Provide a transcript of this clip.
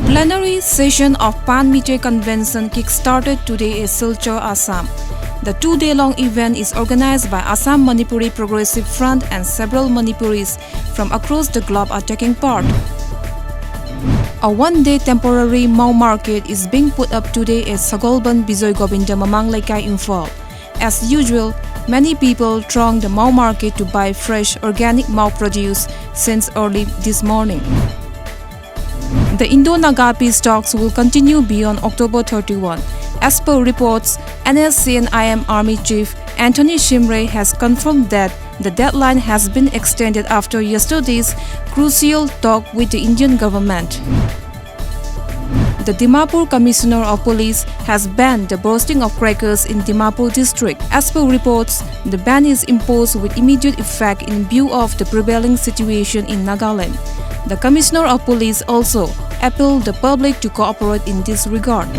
plenary session of Pan-Meteor Convention kick-started today in Silchar, Assam. The two-day-long event is organized by Assam Manipuri Progressive Front, and several Manipuris from across the globe are taking part. A one-day temporary Mau market is being put up today at Sagolban Bijoy Govinda Mamang Laikai, Imphal. As usual, many people throng the Mau market to buy fresh organic Mau produce since early this morning. The Indo-Naga peace talks will continue beyond October 31. As per reports, NSC and IM Army Chief Anthony Shimre has confirmed that the deadline has been extended after yesterday's crucial talk with the Indian government. The Dimapur Commissioner of Police has banned the bursting of crackers in Dimapur district. As per reports, the ban is imposed with immediate effect in view of the prevailing situation in Nagaland. The Commissioner of Police also appealed the public to cooperate in this regard.